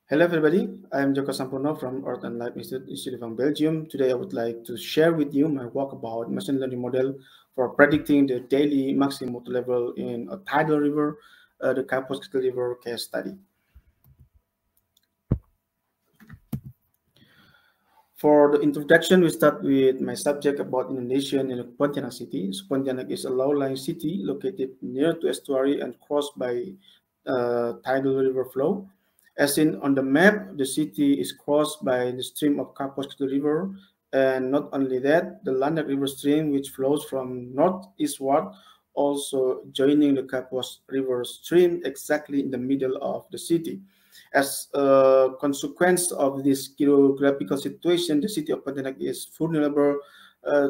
Hello everybody, I am Joko Sampurno from Earth and Life Institute from Belgium. Today I would like to share with you my work about machine learning model for predicting the daily maximum water level in a tidal river, the Kapuas Kecil River case study. For the introduction, we start with my subject about Indonesia and Pontianak city. So Pontianak is a low-lying city located near to estuary and crossed by tidal river flow. As seen on the map, the city is crossed by the stream of Kapuas Kecil River, and not only that, the Landak River stream, which flows from northeastward, also joining the Kapuas River stream exactly in the middle of the city. As a consequence of this geographical situation, the city of Pontianak is vulnerable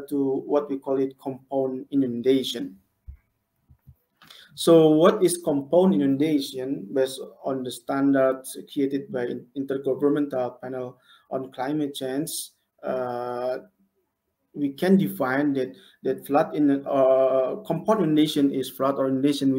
to what we call it compound inundation. So what is compound inundation? Based on the standards created by Intergovernmental Panel on Climate Change, we can define that flood in compound inundation is flood or inundation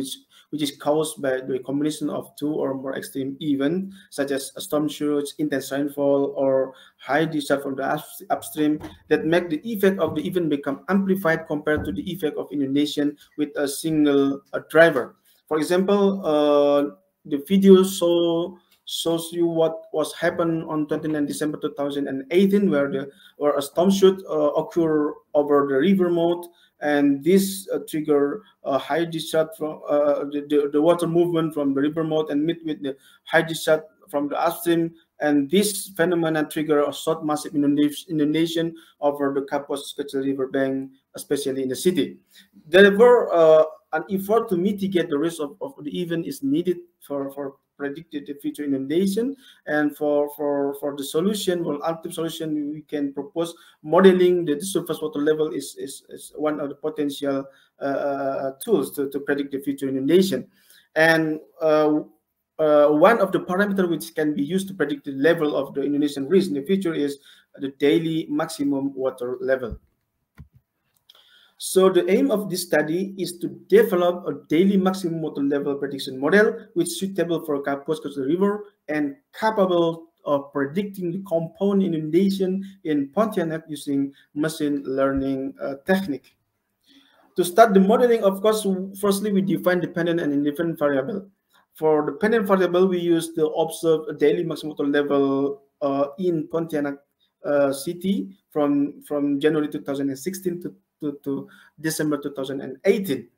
which is caused by the combination of two or more extreme events such as a storm surge, intense rainfall, or high discharge from the upstream that make the effect of the event become amplified compared to the effect of inundation with a single driver. For example, the video shows you what was happened on 29 December 2018, where a storm should occur over the river mouth, and this trigger a high discharge from the water movement from the river mouth and meet with the high discharge from the upstream, and this phenomenon trigger a short massive inundation over the Kapuas Kecil River bank, especially in the city. Therefore, an effort to mitigate the risk of the event is needed for predicted the future inundation, and for the solution, well, ultimate solution, we can propose modeling the surface water level is one of the potential tools to predict the future inundation. And one of the parameters which can be used to predict the level of the inundation risk in the future is the daily maximum water level. So the aim of this study is to develop a daily maximum water level prediction model which is suitable for Kapuas Kecil River and capable of predicting the compound inundation in Pontianak using machine learning technique. To start the modeling, of course, firstly we define dependent and independent variable. For the dependent variable, we use the observed daily maximum water level in Pontianak city from January 2016 to December 2018.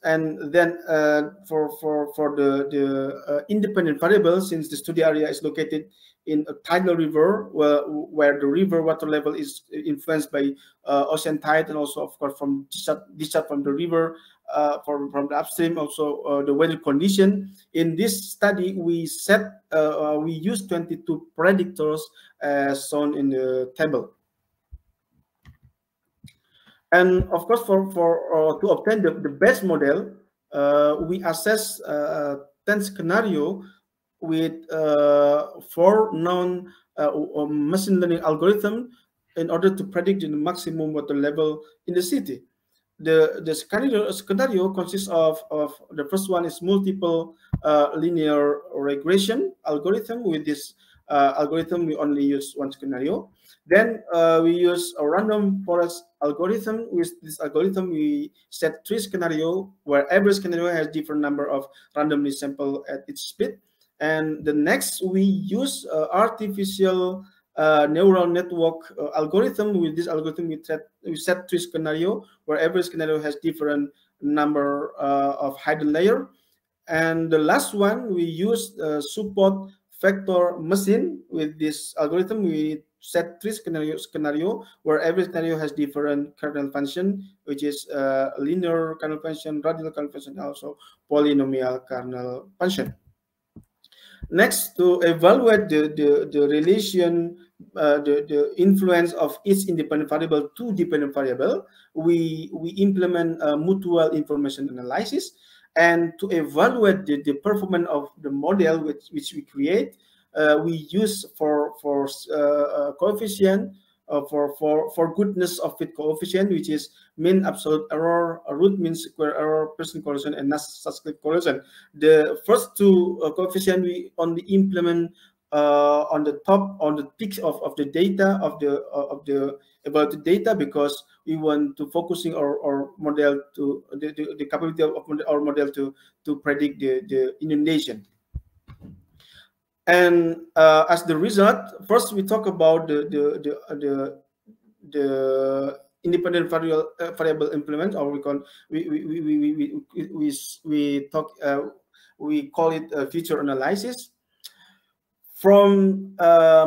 And then for the independent variable, since the study area is located in a tidal river where the river water level is influenced by ocean tide, and also of course from discharge from the river, from the upstream, also the weather condition. In this study, we use 22 predictors as shown in the table. And of course, to obtain the best model, we assess 10 scenario with 4 known machine learning algorithm in order to predict the maximum water level in the city. The scenario consists of the first one is multiple linear regression algorithm. With this algorithm, we only use one scenario. Then we use a random forest algorithm. With this algorithm, we set 3 scenarios where every scenario has different number of randomly sample at its speed. And the next, we use artificial neural network algorithm. With this algorithm, we set 3 scenarios where every scenario has different number of hidden layer. And the last one, we use support vector machine. With this algorithm, we set 3 scenario where every scenario has different kernel function, which is linear kernel function, radial kernel function, also polynomial kernel function. Next, to evaluate the relation, the influence of each independent variable to dependent variable, we implement mutual information analysis. And to evaluate the performance of the model which we create, we use for coefficient, for goodness of fit coefficient, which is mean absolute error, root mean square error, percent correlation, and Nash subscript correlation. The first 2 coefficient we only implement on the top, on the peaks of the data of the about the data, because we want to focusing our model to the capability of our model to predict the inundation. And as the result, first we talk about the independent variable implement, or we call we call it feature analysis. From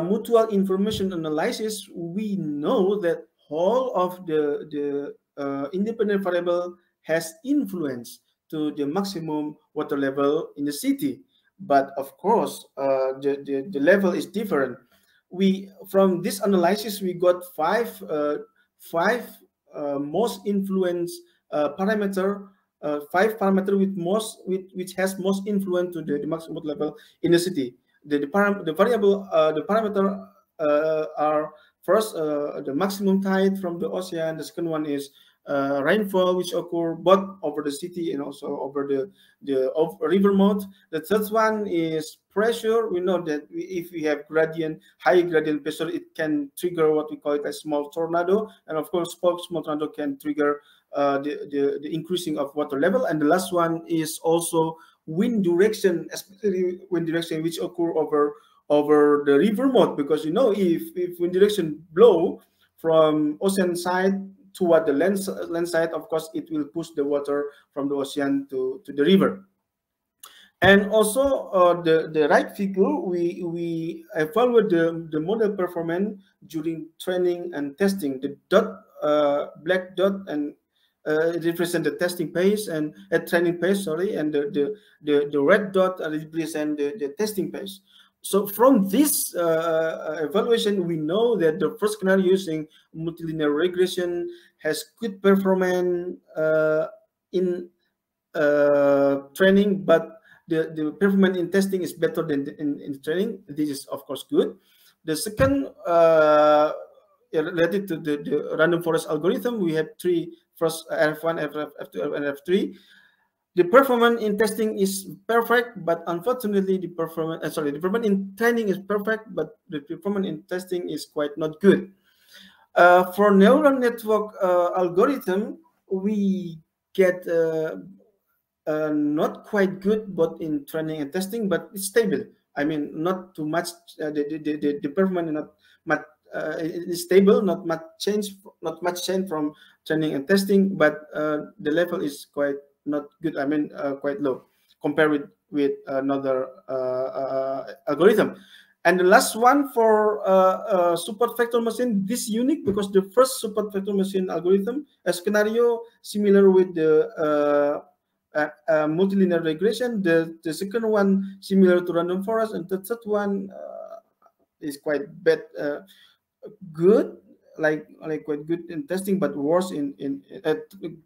mutual information analysis, we know that all of the independent variable has influence to the maximum water level in the city. But of course, the level is different. We, from this analysis, we got five most influence parameter, five parameter with most which has most influence to the maximum level in the city. The variable, the parameter are first the maximum tide from the ocean. The second one is rainfall, which occur both over the city and also over the river mouth. The third one is pressure. We know that if we have gradient, high gradient pressure, it can trigger what we call it a small tornado, and of course, small tornado can trigger the increasing of water level. And the last one is also wind direction, especially wind direction which occur over the river mouth, because if wind direction blow from ocean side toward the land side, of course it will push the water from the ocean to the river. And also the right figure, we evaluate the model performance during training and testing. The dot, black dot, and represent the testing pace and training pace, sorry, and the red dot represent the testing pace. So from this evaluation, we know that the first scenario using multilinear regression has good performance in training, but the performance in testing is better than in training. This is of course good. The second related to the random forest algorithm, we have three: first F1, F2, and F3. The performance in testing is perfect, but unfortunately the performance in training is perfect, but the performance in testing is quite not good. For neural network algorithm, we get not quite good both in training and testing, but it's stable. I mean, not too much. The performance not much is stable, not much change from training and testing, but the level is quite not good. I mean, quite low compared with another algorithm. And the last one for support vector machine, this is unique because the first support vector machine algorithm, a scenario similar with the multilinear regression. The second one similar to random forest, and the third one is quite bad, good, like quite good in testing, but worse in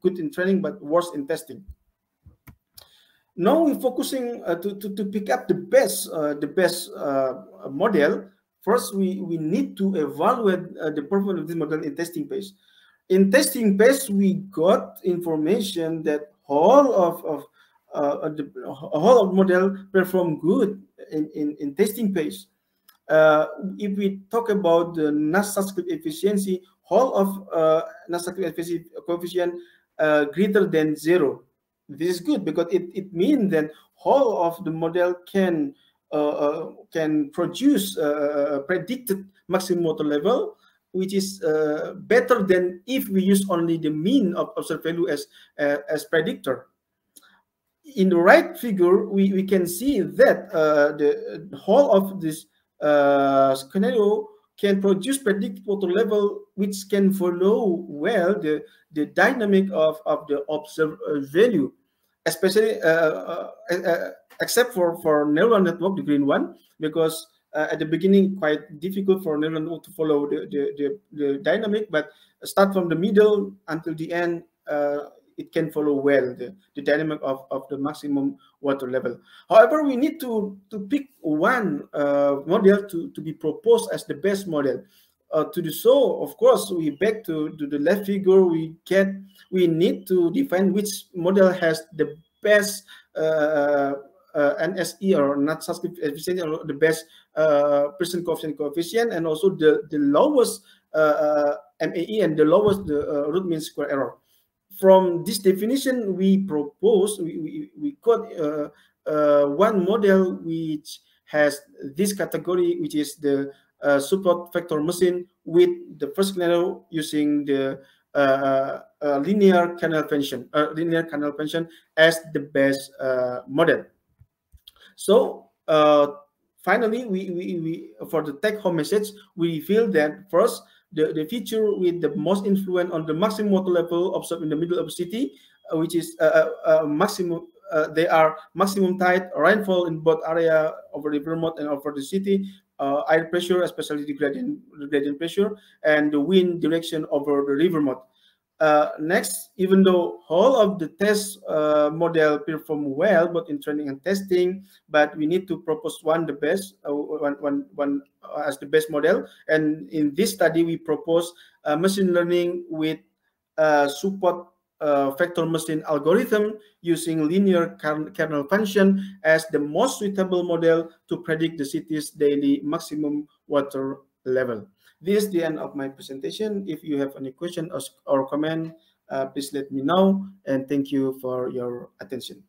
good in training, but worse in testing. Now we're focusing to pick up the best model. First, we need to evaluate the performance of this model in testing phase. In testing phase, we got information that whole of the whole of model perform good in testing phase. If we talk about the NASA script efficiency, whole of NASA script efficiency coefficient greater than 0. This is good because it means that whole of the model can produce predicted maximum water level, which is better than if we use only the mean of observed value as predictor. In the right figure, we can see that the whole of this scenario can produce predicted water level, which can follow well the dynamic of the observed value, especially except for neural network, the green one, because at the beginning quite difficult for neural network to follow the dynamic, but start from the middle until the end, it can follow well the dynamic of the maximum water level. However, we need to pick one model to be proposed as the best model. To do so, of course, we back to the left figure. We need to define which model has the best NSE, or not subscript efficiency, or the best percent coefficient, and also the lowest MAE and the lowest root mean square error. From this definition, we propose we got one model which has this category, which is the support vector machine with the first scenario using the linear canal function as the best model. So finally, we for the take-home message, we feel that first, the feature with the most influence on the maximum water level observed in the middle of the city, which is maximum. They are maximum tide, rainfall in both area over the river mouth and over the city, air pressure, especially the gradient pressure, and the wind direction over the river mouth. Next, even though all of the test model perform well, both in training and testing, but we need to propose one as the best model. And in this study, we propose machine learning with support vector machine algorithm using linear kernel function as the most suitable model to predict the city's daily maximum water level. This is the end of my presentation. If you have any question or comment, please let me know. And thank you for your attention.